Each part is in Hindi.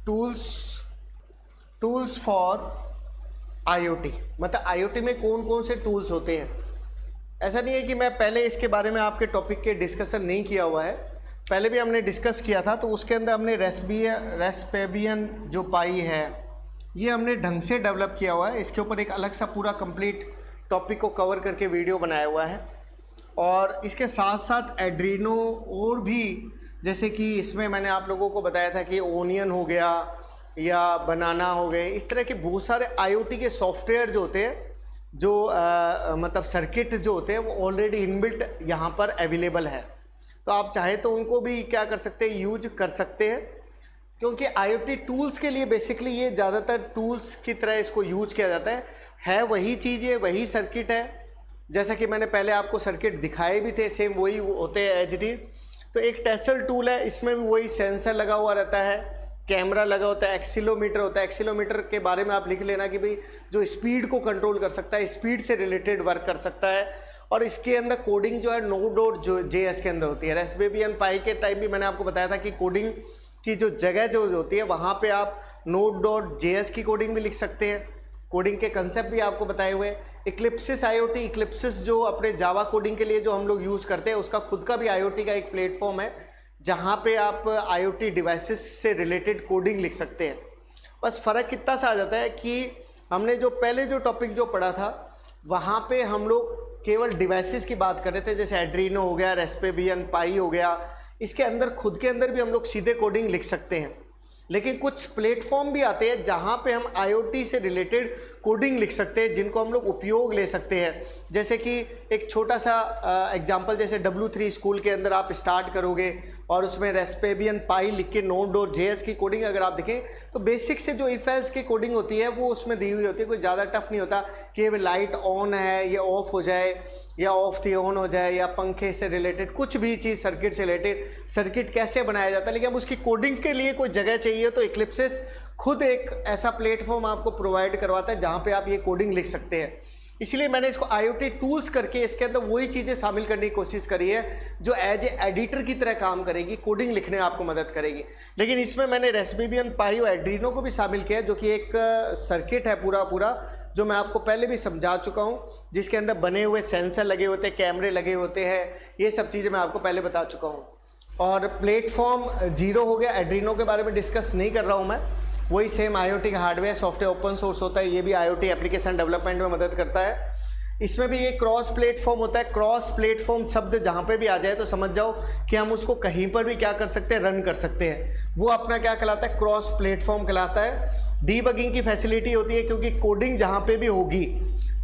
टूल्स फॉर आईओटी, मतलब आईओटी में कौन कौन से टूल्स होते हैं। ऐसा नहीं है कि मैं पहले इसके बारे में आपके टॉपिक के डिस्कशन नहीं किया हुआ है, पहले भी हमने डिस्कस किया था। तो उसके अंदर हमने रेस्पेबियन जो पाई है ये हमने ढंग से डेवलप किया हुआ है, इसके ऊपर एक अलग सा पूरा कंप्लीट टॉपिक को कवर करके वीडियो बनाया हुआ है। और इसके साथ साथ एड्रीनो और भी, जैसे कि इसमें मैंने आप लोगों को बताया था कि ओनियन हो गया या बनाना हो गए, इस तरह के बहुत सारे आईओटी के सॉफ्टवेयर जो होते हैं, जो मतलब सर्किट जो होते हैं वो ऑलरेडी इनबिल्ट यहाँ पर अवेलेबल है। तो आप चाहे तो उनको भी क्या कर सकते हैं, यूज कर सकते हैं, क्योंकि आईओटी टूल्स के लिए बेसिकली ये ज़्यादातर टूल्स की तरह इसको यूज किया जाता है वही चीज़ है, वही सर्किट है। जैसा कि मैंने पहले आपको सर्किट दिखाए भी थे, सेम वही होते हैं एच डी। तो एक टेसल टूल है, इसमें भी वही सेंसर लगा हुआ रहता है, कैमरा लगा होता है, एक्सीलोमीटर होता है। एक्सीलोमीटर के बारे में आप लिख लेना कि भाई जो स्पीड को कंट्रोल कर सकता है, स्पीड से रिलेटेड वर्क कर सकता है। और इसके अंदर कोडिंग जो है Node.js के अंदर होती है। रास्पबेरी पाई के टाइम भी मैंने आपको बताया था कि कोडिंग की जो जगह जो होती है वहाँ पे आप Node.js की कोडिंग भी लिख सकते हैं। कोडिंग के कंसेप्ट भी आपको बताए हुए। इक्लिप्सिस आईओटी, इक्लिप्सिस जो अपने जावा कोडिंग के लिए जो हम लोग यूज़ करते हैं, उसका खुद का भी आईओटी का एक प्लेटफॉर्म है जहाँ पे आप आईओटी डिवाइसेस से रिलेटेड कोडिंग लिख सकते हैं। बस फ़र्क कितना सा आ जाता है कि हमने जो पहले जो टॉपिक जो पढ़ा था वहाँ पे हम लोग केवल डिवाइसेस की बात कर रहे थे, जैसे एड्रीनो हो गया, रेस्पेबियन पाई हो गया। इसके अंदर खुद के अंदर भी हम लोग सीधे कोडिंग लिख सकते हैं, लेकिन कुछ प्लेटफॉर्म भी आते हैं जहाँ पे हम आईओटी से रिलेटेड कोडिंग लिख सकते हैं, जिनको हम लोग उपयोग ले सकते हैं। जैसे कि एक छोटा सा एग्जांपल, जैसे W3 स्कूल के अंदर आप स्टार्ट करोगे और उसमें रेस्पेबियन पाई लिख के Node.js की कोडिंग अगर आप देखें तो बेसिक से जो इफ एल्स की कोडिंग होती है वो उसमें दी हुई होती है। कोई ज़्यादा टफ नहीं होता कि लाइट ऑन है ये ऑफ हो जाए या ऑफ थी ऑन हो जाए, या पंखे से रिलेटेड कुछ भी चीज़ सर्किट से रिलेटेड सर्किट कैसे बनाया जाता है। लेकिन अब उसकी कोडिंग के लिए कोई जगह चाहिए तो इक्लिप्सिस खुद एक ऐसा प्लेटफॉर्म आपको प्रोवाइड करवाता है जहाँ पे आप ये कोडिंग लिख सकते हैं। इसलिए मैंने इसको आईओटी टूल्स करके इसके अंदर वही चीज़ें शामिल करने की कोशिश करी है जो एज ए एडिटर की तरह काम करेगी, कोडिंग लिखने में आपको मदद करेगी। लेकिन इसमें मैंने रेस्पेबियन पाई और एड्रीनो को भी शामिल किया है, जो कि एक सर्किट है पूरा जो मैं आपको पहले भी समझा चुका हूँ, जिसके अंदर बने हुए सेंसर लगे होते हैं, कैमरे लगे होते हैं, ये सब चीज़ें मैं आपको पहले बता चुका हूँ। और प्लेटफॉर्म 0 हो गया, एड्रीनो के बारे में डिस्कस नहीं कर रहा हूँ मैं, वही सेम आईओटी का हार्डवेयर सॉफ्टवेयर ओपन सोर्स होता है, ये भी आईओटी एप्लीकेशन डेवलपमेंट में मदद करता है। इसमें भी ये क्रॉस प्लेटफॉर्म होता है। क्रॉस प्लेटफॉर्म शब्द जहाँ पे भी आ जाए तो समझ जाओ कि हम उसको कहीं पर भी क्या कर सकते हैं, रन कर सकते हैं। वो अपना क्या कहलाता है, क्रॉस प्लेटफॉर्म कहलाता है। डीबगिंग की फैसिलिटी होती है, क्योंकि कोडिंग जहाँ पे भी होगी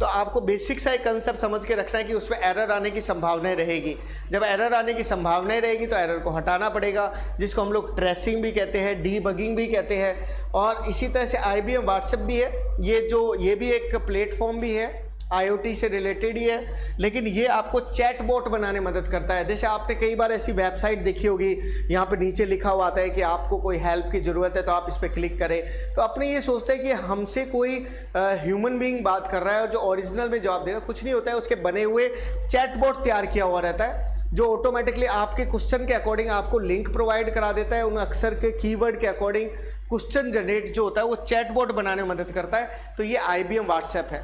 तो आपको बेसिक सा एक कंसेप्ट समझ के रखना है कि उसमें एरर आने की संभावनाएं रहेगी। जब एरर आने की संभावनाएं रहेगी तो एरर को हटाना पड़ेगा, जिसको हम लोग ट्रेसिंग भी कहते हैं, डीबगिंग भी कहते हैं। और इसी तरह से IBM व्हाट्सएप भी है, ये भी एक प्लेटफॉर्म भी है, आईओटी से रिलेटेड ही है, लेकिन ये आपको चैटबॉट बनाने में मदद करता है। जैसे आपने कई बार ऐसी वेबसाइट देखी होगी, यहाँ पे नीचे लिखा हुआ आता है कि आपको कोई हेल्प की ज़रूरत है तो आप इस पर क्लिक करें, तो अपने ये सोचते हैं कि हमसे कोई ह्यूमन बीइंग बात कर रहा है और जो ओरिजिनल में जवाब दे रहा है। कुछ नहीं होता है, उसके बने हुए चैटबॉट तैयार किया हुआ रहता है जो ऑटोमेटिकली आपके क्वेश्चन के अकॉर्डिंग आपको लिंक प्रोवाइड करा देता है। उन अक्सर के कीवर्ड के अकॉर्डिंग क्वेश्चन जनरेट जो होता है वो चैटबॉट बनाने में मदद करता है। तो ये IBM व्हाट्सएप है।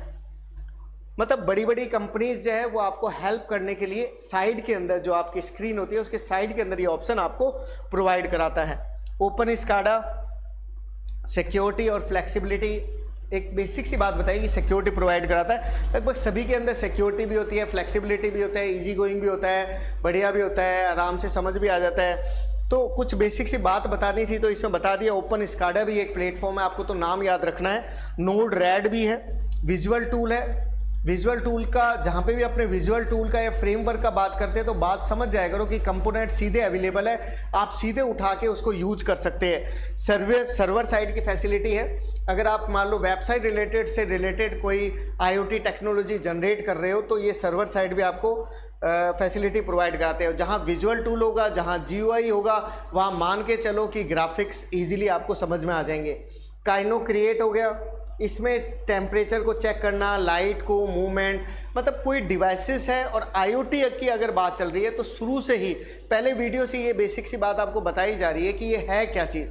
मतलब बड़ी बड़ी कंपनीज जो है वो आपको हेल्प करने के लिए साइड के अंदर जो आपकी स्क्रीन होती है उसके साइड के अंदर ये ऑप्शन आपको प्रोवाइड कराता है। ओपन स्काडा सिक्योरिटी और फ्लेक्सिबिलिटी, एक बेसिक सी बात बताइए कि सिक्योरिटी प्रोवाइड कराता है। लगभग सभी के अंदर सिक्योरिटी भी होती है, फ्लेक्सिबिलिटी भी होता है, इजी गोइंग भी होता है, बढ़िया भी होता है, आराम से समझ भी आ जाता है। तो कुछ बेसिक सी बात बतानी थी तो इसमें बता दिया। ओपन स्काडा भी एक प्लेटफॉर्म है, आपको तो नाम याद रखना है। नोड रैड भी है, विजुअल टूल है। विजुअल टूल का जहाँ पे भी अपने विजुअल टूल का या फ्रेमवर्क का बात करते हैं तो बात समझ जाया करो कि कंपोनेंट सीधे अवेलेबल है, आप सीधे उठा के उसको यूज कर सकते हैं। सर्वर साइड की फैसिलिटी है। अगर आप मान लो वेबसाइट रिलेटेड कोई आईओटी टेक्नोलॉजी जनरेट कर रहे हो तो ये सर्वर साइड भी आपको फैसिलिटी प्रोवाइड कराते हैं। जहाँ विजुअल टूल होगा, जहाँ GUI होगा, वहाँ मान के चलो कि ग्राफिक्स ईजिली आपको समझ में आ जाएंगे। काइनो क्रिएट हो गया, इसमें टेम्परेचर को चेक करना, लाइट को, मूवमेंट, मतलब कोई डिवाइसेस है। और आईओटी की अगर बात चल रही है तो शुरू से ही पहले वीडियो से ये बेसिक सी बात आपको बताई जा रही है कि ये है क्या चीज़।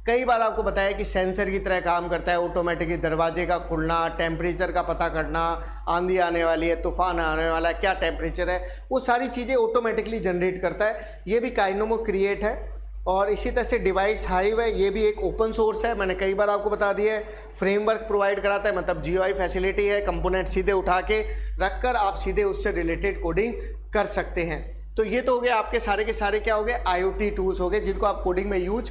कई बार आपको बताया कि सेंसर की तरह काम करता है, ऑटोमेटिकली दरवाजे का खुलना, टेम्परेचर का पता करना, आंधी आने वाली है, तूफान आने वाला है, क्या टेम्परेचर है, वो सारी चीज़ें ऑटोमेटिकली जनरेट करता है। ये भी काइनेमो क्रिएट है। और इसी तरह से डिवाइस हाइव है, ये भी एक ओपन सोर्स है, मैंने कई बार आपको बता दिया है। फ्रेमवर्क प्रोवाइड कराता है, मतलब GUI फैसिलिटी है, कंपोनेंट सीधे उठा के रखकर आप सीधे उससे रिलेटेड कोडिंग कर सकते हैं। तो ये तो हो गए आपके सारे के सारे क्या हो गए, IoT टूल्स हो गए जिनको आप कोडिंग में यूज